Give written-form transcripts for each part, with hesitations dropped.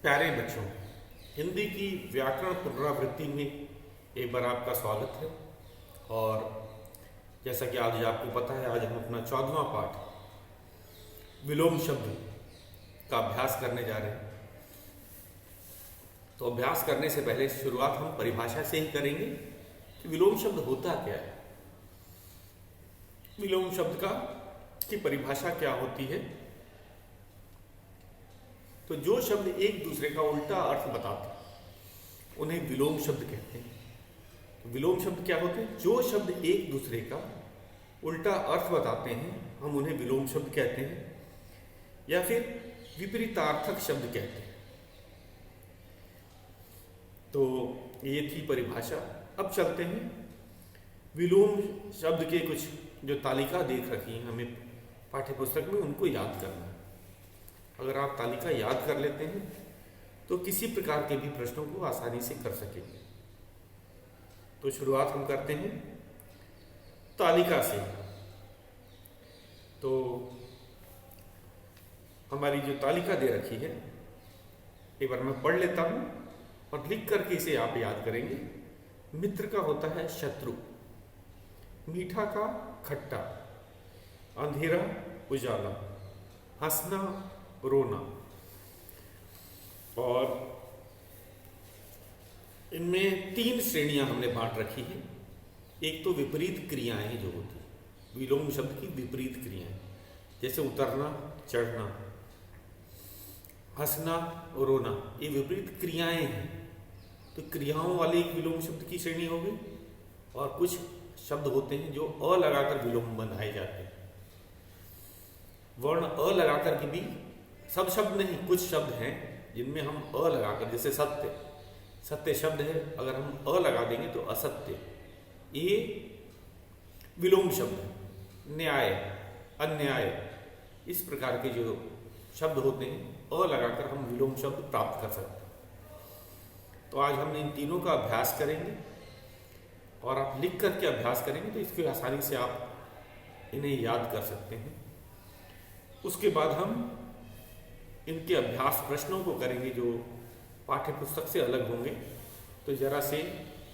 प्यारे बच्चों, हिंदी की व्याकरण पुनरावृत्ति में एक बार आपका स्वागत है। और जैसा कि आज आपको पता है, आज हम अपना 14वां पाठ विलोम शब्द का अभ्यास करने जा रहे हैं। तो अभ्यास करने से पहले शुरुआत हम परिभाषा से ही करेंगे कि विलोम शब्द होता क्या है। विलोम शब्द की परिभाषा क्या होती है। तो जो शब्द एक दूसरे का उल्टा अर्थ बताते हैं उन्हें विलोम शब्द कहते हैं। तो विलोम शब्द क्या होते हैं? जो शब्द एक दूसरे का उल्टा अर्थ बताते हैं हम उन्हें विलोम शब्द कहते हैं, या फिर विपरीतार्थक शब्द कहते हैं। तो ये थी परिभाषा। अब चलते हैं विलोम शब्द के कुछ जो तालिका देख रखी है हमें पाठ्य पुस्तक में, उनको याद करना है। अगर आप तालिका याद कर लेते हैं तो किसी प्रकार के भी प्रश्नों को आसानी से कर सकेंगे। तो शुरुआत हम करते हैं तालिका से। तो हमारी जो तालिका दे रखी है एक बार मैं पढ़ लेता हूं और लिख करके इसे आप याद करेंगे। मित्र का होता है शत्रु, मीठा का खट्टा, अंधेरा उजाला, हंसना रोना। और इनमें 3 श्रेणियां हमने बांट रखी है। एक तो विपरीत क्रियाएं जो होती है, विलोम शब्द की विपरीत क्रियाएं, जैसे उतरना चढ़ना, हंसना रोना, ये विपरीत क्रियाएं हैं। तो क्रियाओं वाले विलोम शब्द की श्रेणी हो गई। और कुछ शब्द होते हैं जो अ लगाकर विलोम बनाए जाते हैं। वर्ण अ लगाकर के भी, सब शब्द नहीं, कुछ शब्द हैं जिनमें हम अ लगाकर, जैसे सत्य, सत्य शब्द है, अगर हम अ लगा देंगे तो असत्य, ये विलोम शब्द है। न्याय, अन्याय, इस प्रकार के जो शब्द होते हैं अ लगाकर हम विलोम शब्द प्राप्त कर सकते हैं। तो आज हम इन तीनों का अभ्यास करेंगे और आप लिख करके अभ्यास करेंगे तो इसकी आसानी से आप इन्हें याद कर सकते हैं। उसके बाद हम इनके अभ्यास प्रश्नों को करेंगे जो पाठ्य पुस्तक से अलग होंगे। तो जरा से,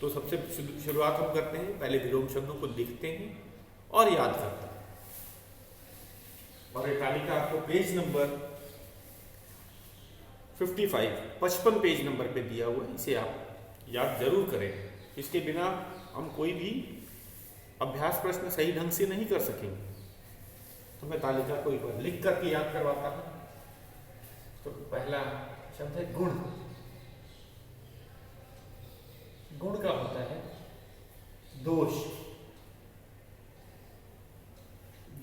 तो सबसे शुरुआत हम करते हैं, पहले विलोम शब्दों को लिखते हैं और याद करते हैं। और ये तालिका आपको पेज नंबर 55 पेज नंबर पे दिया हुआ है, इसे आप याद जरूर करें। इसके बिना हम कोई भी अभ्यास प्रश्न सही ढंग से नहीं कर सकेंगे। तो मैं तालिका को एक बार लिख करके याद करवाता हूं। तो पहला शब्द है गुण। गुण का होता है दोष,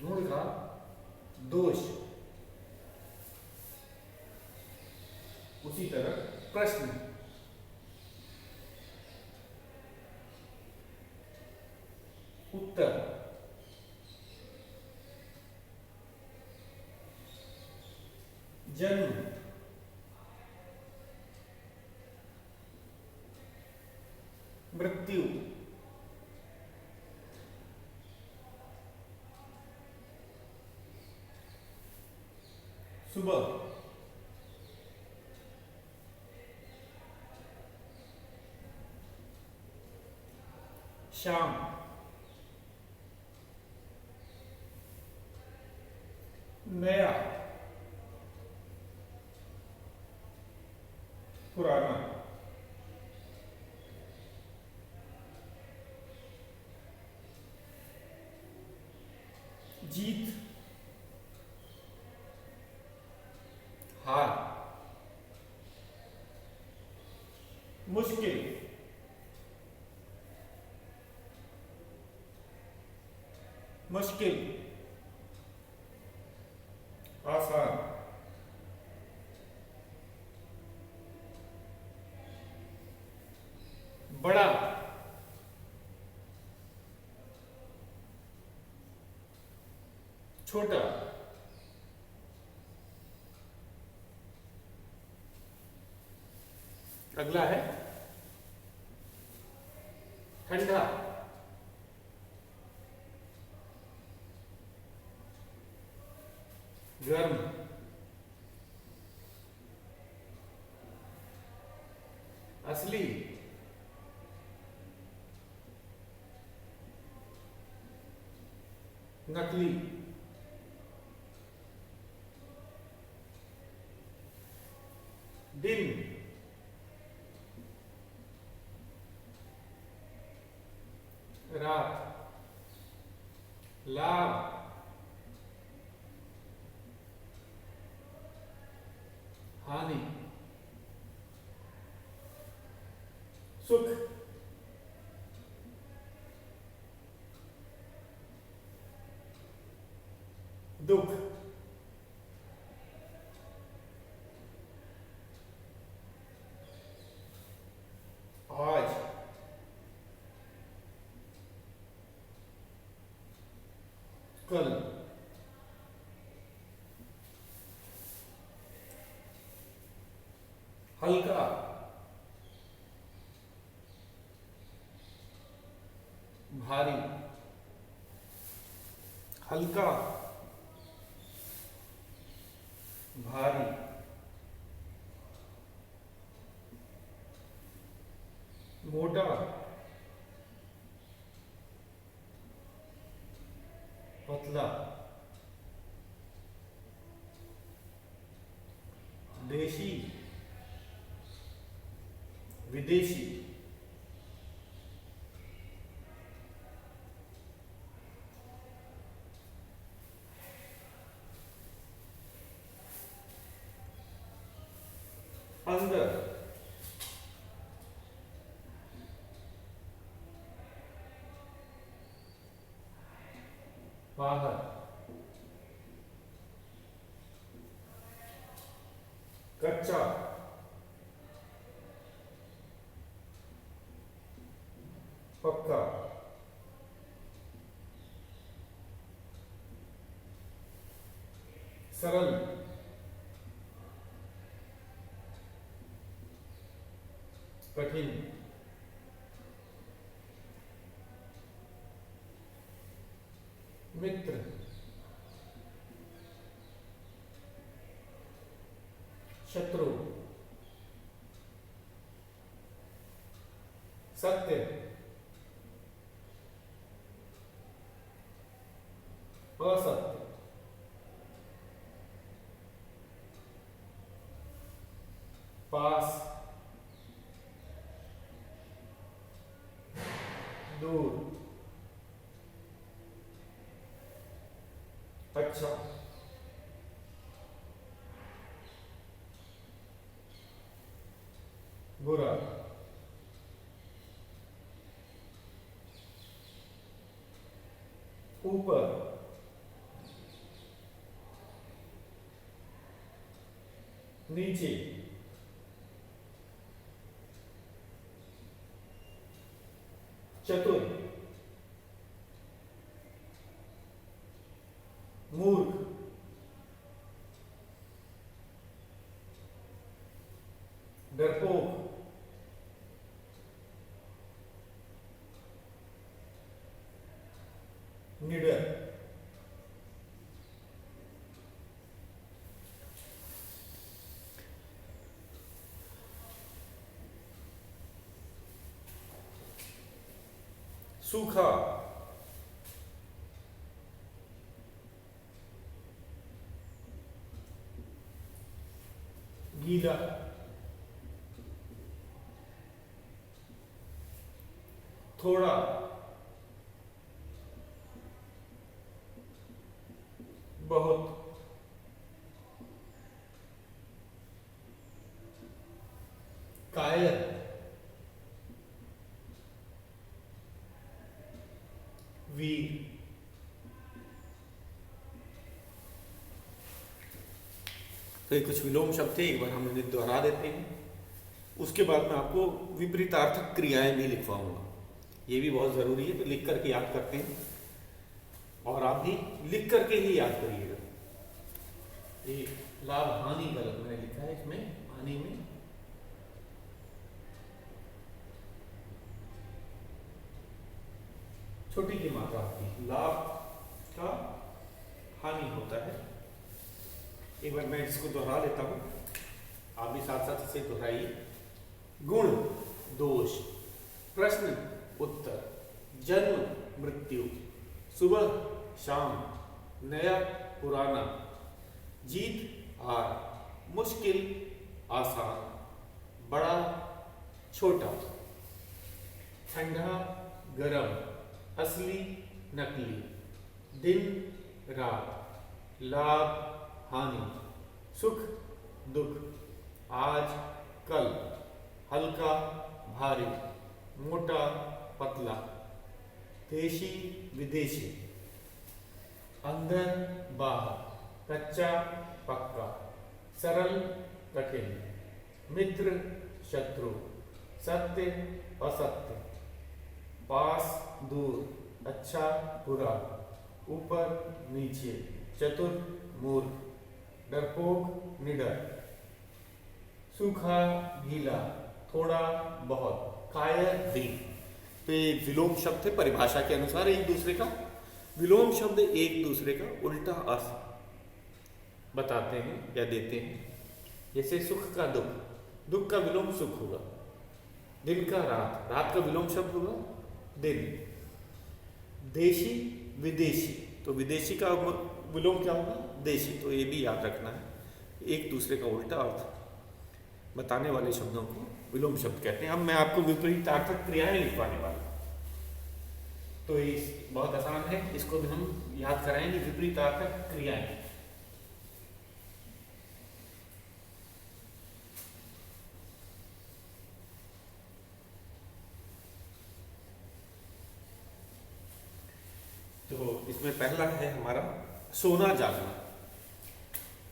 गुण का दोष। उसी तरह प्रश्न, उत्तर, जन्म, मृत्यु, सुबह, शाम, नया, पुराना, जीत, हार, मुश्किल, मुश्किल, आसान, बड़ा, छोटा, अगला है ठंडा, गर्म, असली, नकली, दिन, रात, लाभ, हानि, सुख, दुख, आज, कल, हल्का, भारी, हल्का, भारी, मोटा, पतला, देशी, विदेशी, अंदर, बाहर, कच्चा, पक्का, सरल, कठिन, मित्र, शत्रु, सत्य, असत्य, पास, दूर, अच्छा, बुरा, ऊपर, नीचे, चतुर, मूर्ख, डरपोक, निडर, सूखा, गीला, थोड़ा, बहुत, कायर, वीर। तो ये कुछ विलोम शब्द थे, एक बार हम इन्हें दोहरा देते हैं। उसके बाद मैं आपको विपरीतार्थक क्रियाएं भी लिखवाऊंगा, ये भी बहुत ज़रूरी है, तो लिख करके याद करते हैं और आप भी लिख करके ही याद करिएगा। ये लाभ हानि गलत मैंने लिखा है, इसमें हानि में छोटी की मात्रा होती है, लाभ का हानि होता है। एक बार मैं इसको दोहरा लेता हूं, आप भी साथ साथ इसे दोहराइए। गुण दोष, प्रश्न उत्तर, जन्म मृत्यु, सुबह शाम, नया पुराना, जीत हार, मुश्किल आसान, बड़ा छोटा, ठंडा गरम, असली नकली, दिन रात, लाभ हानि, सुख दुख, आज कल, हल्का भारी, मोटा पतला, देशी विदेशी, अंदर बाहर, कच्चा पक्का, सरल कठिन, मित्र शत्रु, सत्य असत्य, पास दूर, अच्छा बुरा, ऊपर नीचे, चतुर मूर्ख, डरपोक निडर, सूखा गीला, थोड़ा बहुत, कायर दीन। तो ये विलोम शब्द है परिभाषा के अनुसार एक दूसरे का, विलोम शब्द एक दूसरे का उल्टा अर्थ बताते हैं या देते हैं। जैसे सुख का दुख, दुख का विलोम सुख होगा, दिन का रात, रात का विलोम शब्द होगा दिन, देशी विदेशी, तो विदेशी का विलोम क्या होगा देशी। तो ये भी याद रखना है, एक दूसरे का उल्टा अर्थ बताने वाले शब्दों को विलोम शब्द कहते हैं। अब मैं आपको विपरीतार्थक क्रियाएं लिखवाने वाला हूं, तो ये बहुत आसान है, इसको भी हम याद कराएंगे। विपरीतार्थक क्रियाएं, तो इसमें पहला है हमारा सोना जागना।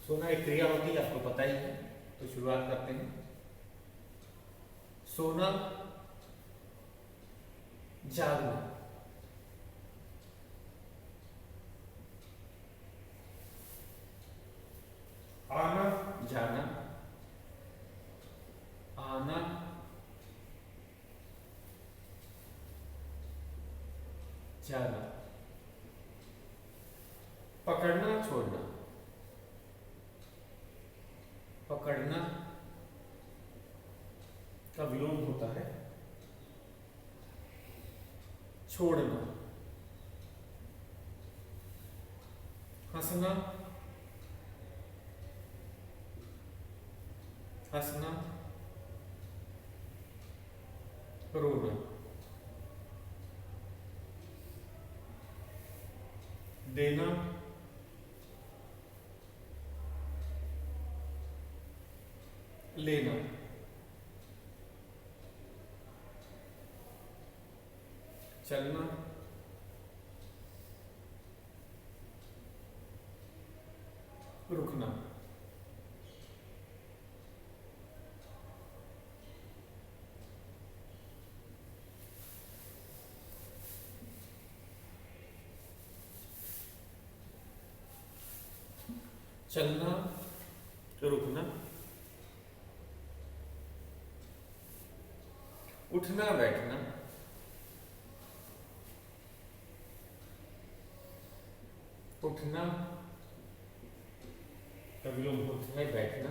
सोना एक क्रिया होती है, आपको पता ही है, तो शुरुआत करते हैं। सोना जागना, आना जाना, आना जाना, पकड़ना छोड़ना, पकड़ना का विलोम होता है छोड़ना, हंसना, हंसना, रोना, देना, लेना, चलना, रुकना, चलना, रुकना, उठना बैठना, उठना का विलोम होता है बैठना,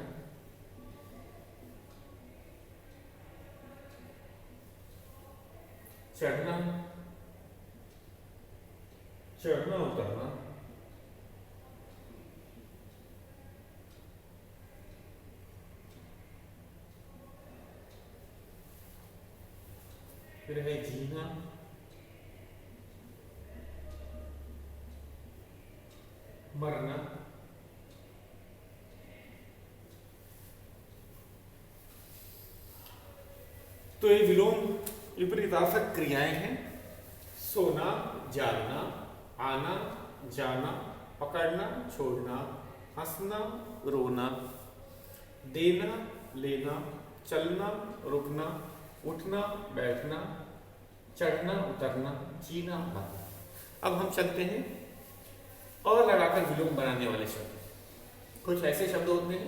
चढ़ना, चढ़ना उतरना, फिर है जीना, मरना, तो ये विलोम विपरीतार्थक क्रियाएं हैं। सोना जागना, आना जाना, पकड़ना छोड़ना, हंसना रोना, देना लेना, चलना रुकना, उठना बैठना, चढ़ना उतरना, जीना मरना। अब हम चलते हैं और लगाकर विलोम बनाने वाले शब्द। कुछ ऐसे शब्द होते हैं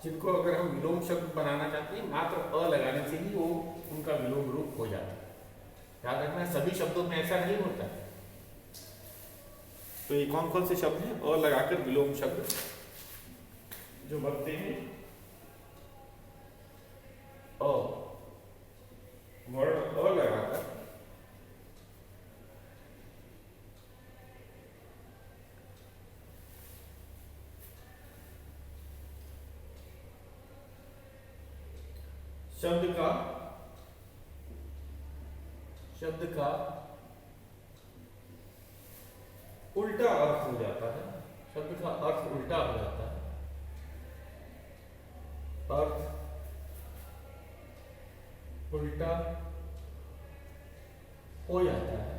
जिनको अगर हम विलोम शब्द बनाना चाहते हैं, मात्र अ लगाने से ही वो उनका विलोम रूप हो जाता है। याद रखना, सभी शब्दों में ऐसा नहीं होता। तो ये कौन कौन से शब्द हैं अ लगाकर विलोम शब्द जो बनते हैं? अ शब्द का उल्टा अर्थ हो जाता है, शब्द का अर्थ उल्टा हो जाता है, अर्थ उल्टा हो जाता है।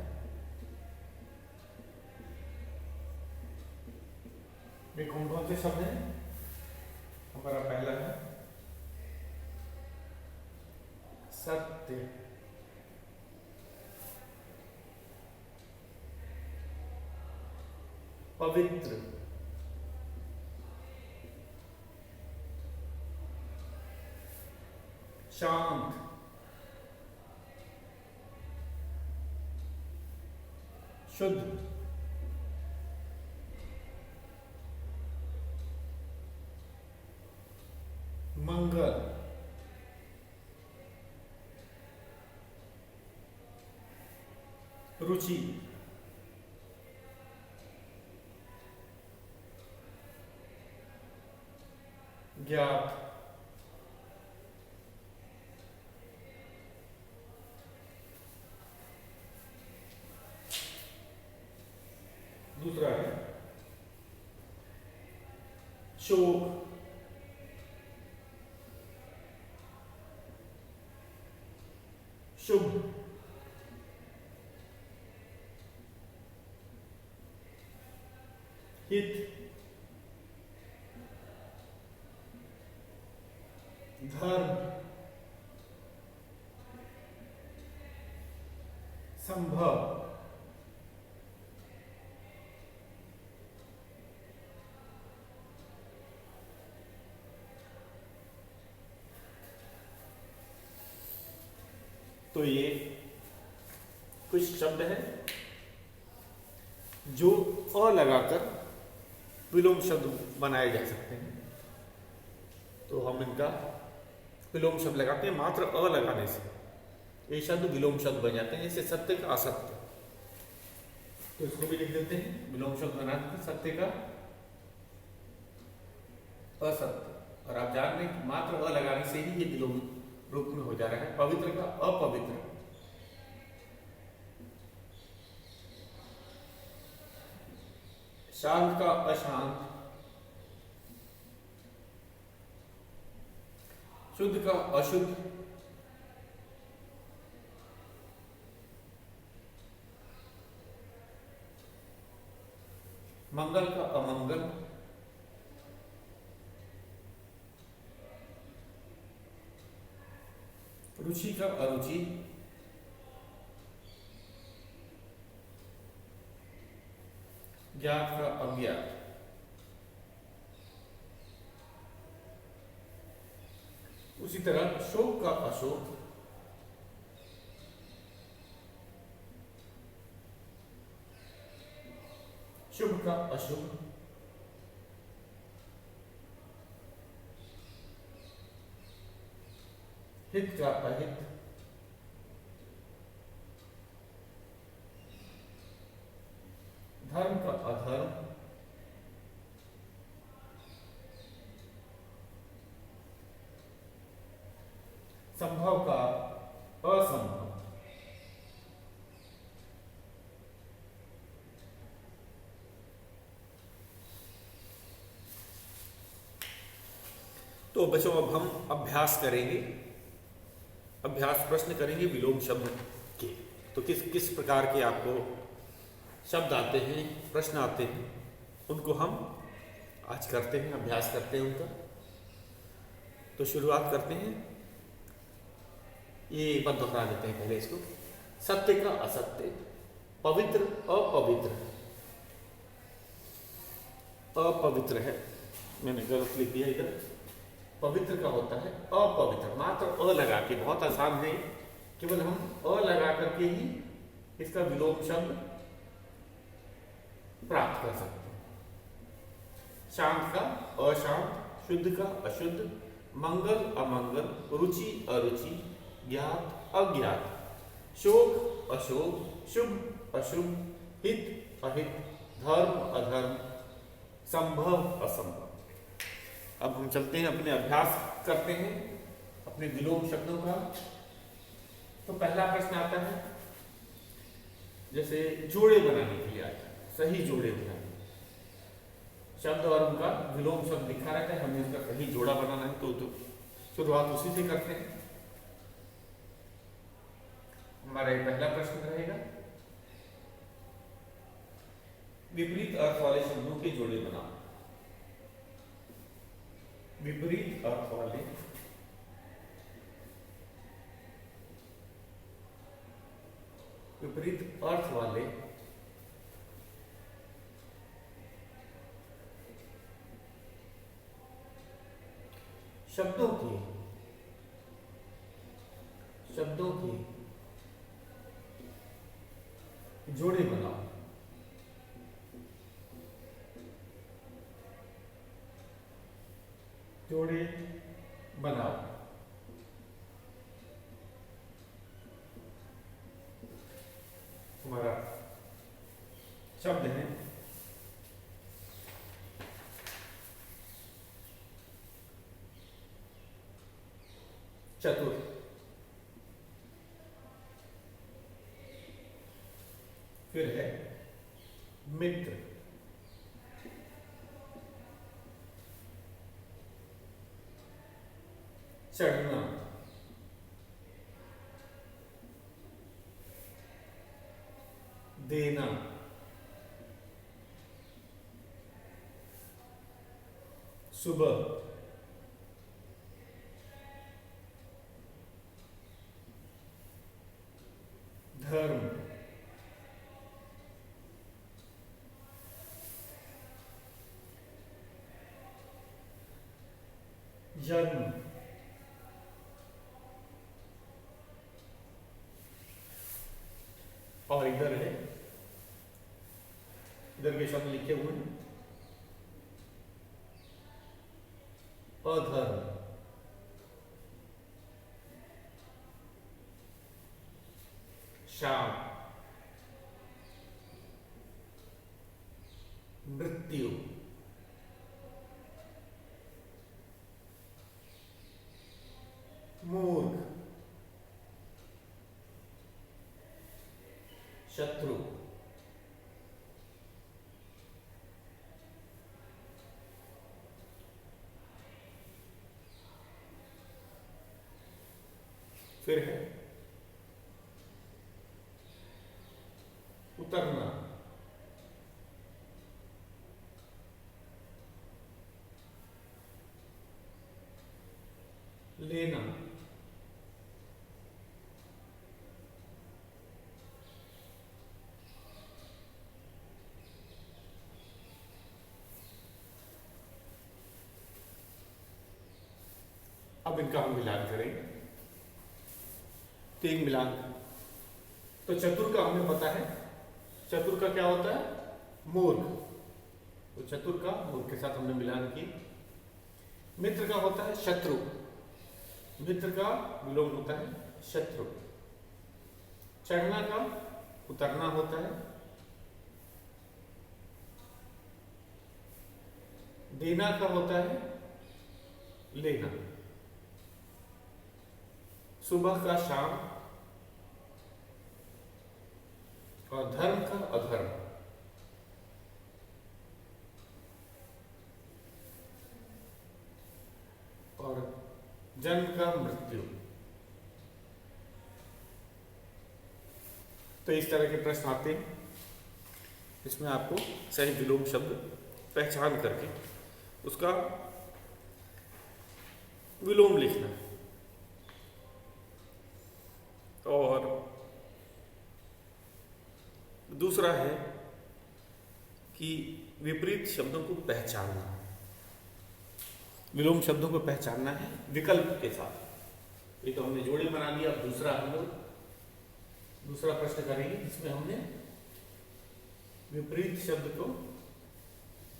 ये कौन कौन से शब्द हैं? हमारा पहला है सत्य, पवित्र, शांत, शुद्ध, मंगल, रुचि, ज्ञात, दूसरा है शोक, शुभ, हित, धर्म, संभव, तो ये कुछ शब्द हैं जो अ लगाकर विलोम शब्द बनाए जा सकते हैं। तो हम इनका विलोम शब्द लगाते हैं मात्र अ लगाने से, ये शब्द विलोम शब्द बन जाते हैं। जैसे सत्य का असत्य, तो इसको भी लिख देते हैं विलोम शब्द बनाते हैं, सत्य का असत्य। और आप जान रहे हैं मात्र अ लगाने से ही ये विलोम रूप में हो जा रहा है। पवित्र का अपवित्र, शांत का अशांत, शुद्ध का अशुद्ध, मंगल का अमंगल, रुचि का अरुचि, ज्ञात का अज्ञात, उसी तरह शोक का अशोक, शुभ का अशुभ, हित का अहित, धर्म का अधर्म, संभव का असंभव। तो बच्चों अब हम अभ्यास करेंगे, अभ्यास प्रश्न करेंगे विलोम शब्द के। तो किस किस प्रकार के आपको शब्द आते हैं, प्रश्न आते हैं, उनको हम आज करते हैं, अभ्यास करते हैं उनका। तो शुरुआत करते हैं, ये एक बार दोहरा देते हैं पहले इसको। सत्य का असत्य, पवित्र अपवित्र, अपवित्र है, मैंने गलत लिख दिया इधर, पवित्र का होता है अपवित्र, मात्र अ लगा के, बहुत आसान है, केवल हम अ लगा करके ही इसका विलोम शब्द प्राप्त कर सकते हैं। शांत का अशांत, शुद्ध का अशुद्ध, मंगल अमंगल, रुचि अरुचि, ज्ञात अज्ञात, शोक अशोक, शुभ अशुभ, हित अहित, धर्म अधर्म, संभव असंभव। अब हम चलते हैं अपने अभ्यास करते हैं, अपने विलोम शब्दों का। तो पहला प्रश्न आता है, जैसे जोड़े बनाने के लिए आता है, सही जोड़े बनाने, शब्द और उनका विलोम शब्द लिखा रहता है, हमें उसका सही जोड़ा बनाना है। तो शुरुआत उसी से करते हैं। हमारा ये पहला प्रश्न रहेगा, विपरीत अर्थ वाले शब्दों के जोड़े बनाओ। विपरीत अर्थ वाले शब्दों के जोड़े बनाओ। जोड़े बनाओ। हमारा शब्द है चतुर। फिर है मित्र। चढ़ना। देना। सुबह। धर्म। जन्म। और इधर है, इधर के शब्द लिखे हुए हैं, अधर्म। शाम। मृत्यु। मूर्ख। शत्रु। फिर है उतरना। लेना। अब इनका हम मिलान करेंगे, तीन मिलान। तो चतुर का हमें पता है, चतुर का क्या होता है? मूर्ख। तो चतुर का मूर्ख के साथ हमने मिलान की। मित्र का होता है शत्रु, मित्र का विलोम होता है शत्रु। चढ़ना का उतरना होता है। देना का होता है लेना। सुबह का शाम। और धर्म का अधर्म। और जन्म का मृत्यु। तो इस तरह के प्रश्न आते हैं, इसमें आपको सही विलोम शब्द पहचान करके उसका विलोम लिखना है। और दूसरा है कि विपरीत शब्दों को पहचानना। विलोम शब्दों को पहचानना है विकल्प के साथ। ये तो हमने जोड़े बना लिया। अब दूसरा हम लोग दूसरा प्रश्न करेंगे, जिसमें हमने विपरीत शब्द को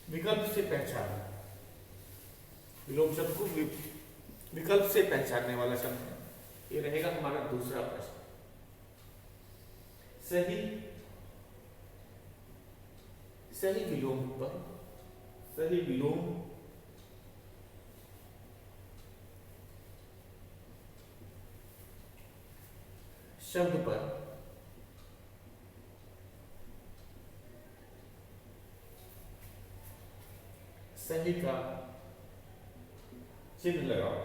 विकल्प से पहचाना। विलोम शब्द को विकल्प से पहचानने वाला शब्द है, ये रहेगा हमारा दूसरा प्रश्न। सही विलोम पर सही विलोम शब्द पर सही का चिन्ह लगाओ।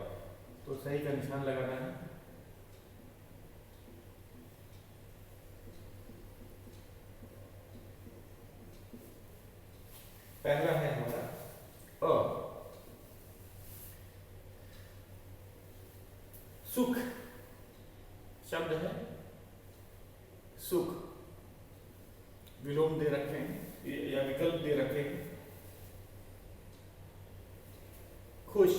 तो सही का निशान लगाना है। पहला है हमारा अ, सुख शब्द है, सुख विलोम दे रखे हैं या विकल्प दे रखे हैं। खुश,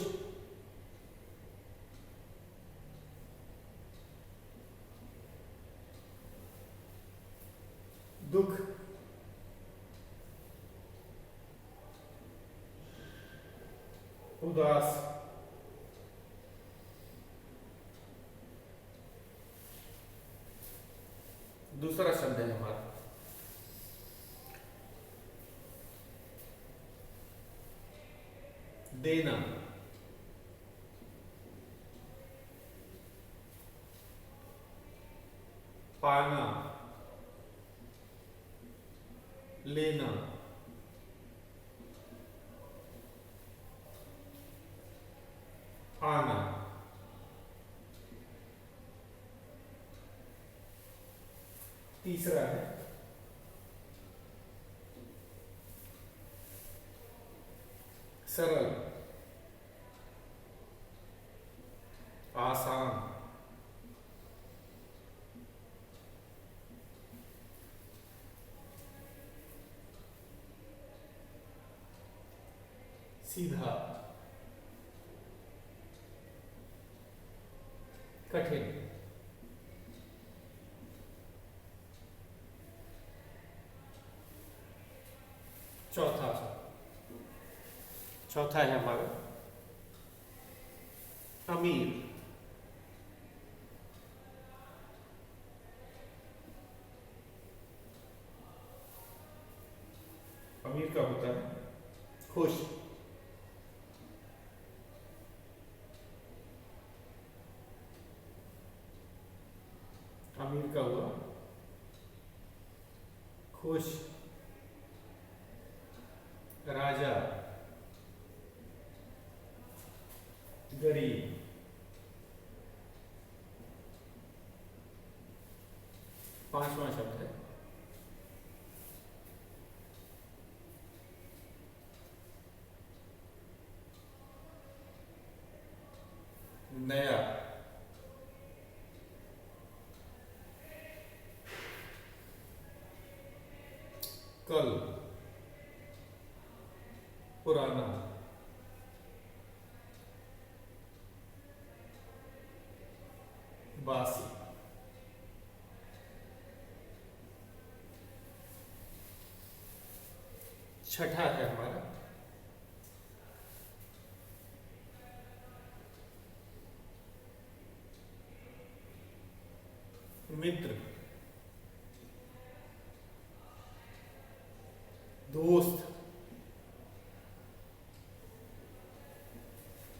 दुख, उदास, दूसरा शब्द है हमारा देना, पाना, लेना, आना। तीसरा है सरल, आसान, सीधा, कठिन। चौथा है हमारा अमीर, अमीर का होता है खुश, अमीर का हुआ खुश, राजा, गरीब, पांचवा शब्द है नया, कल, पुराना, बासी। छठा है हमारा मित्र, दोस्त,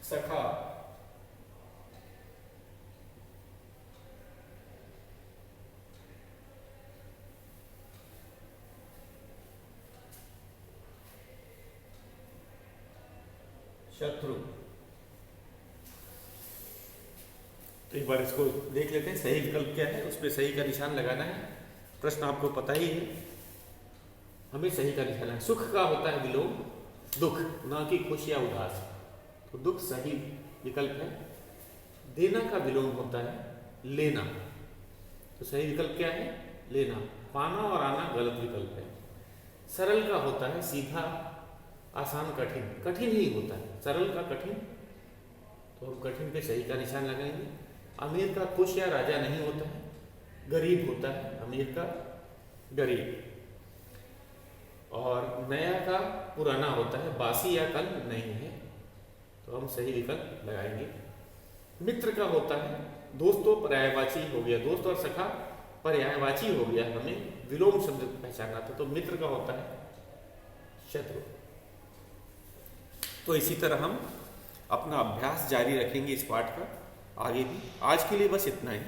सखा, शत्रु। तो एक बार इसको देख लेते हैं, सही विकल्प क्या है, उस पर सही का निशान लगाना है। प्रश्न आपको पता ही है, हमें सही का निशान है। सुख का होता है विलोम दुख, ना कि खुश या उदास, तो दुख सही विकल्प है। देना का विलोम होता है लेना, तो सही विकल्प क्या है, लेना। पाना और आना गलत विकल्प है। सरल का होता है सीधा, आसान, कठिन, कठिन ही होता है सरल का कठिन, तो हम कठिन पे सही का निशान लगाएंगे। अमीर का खुश या राजा नहीं होता है, गरीब होता है अमीर का गरीब। और नया का पुराना होता है, बासी या कल नहीं है, तो हम सही विकल्प लगाएंगे। मित्र का होता है दोस्तों, पर्यायवाची हो गया, दोस्त और सखा पर्यायवाची हो गया, हमें विलोम शब्द पहचानना था, तो मित्र का होता है शत्रु। तो इसी तरह हम अपना अभ्यास जारी रखेंगे इस पाठ का आगे भी। आज के लिए बस इतना ही।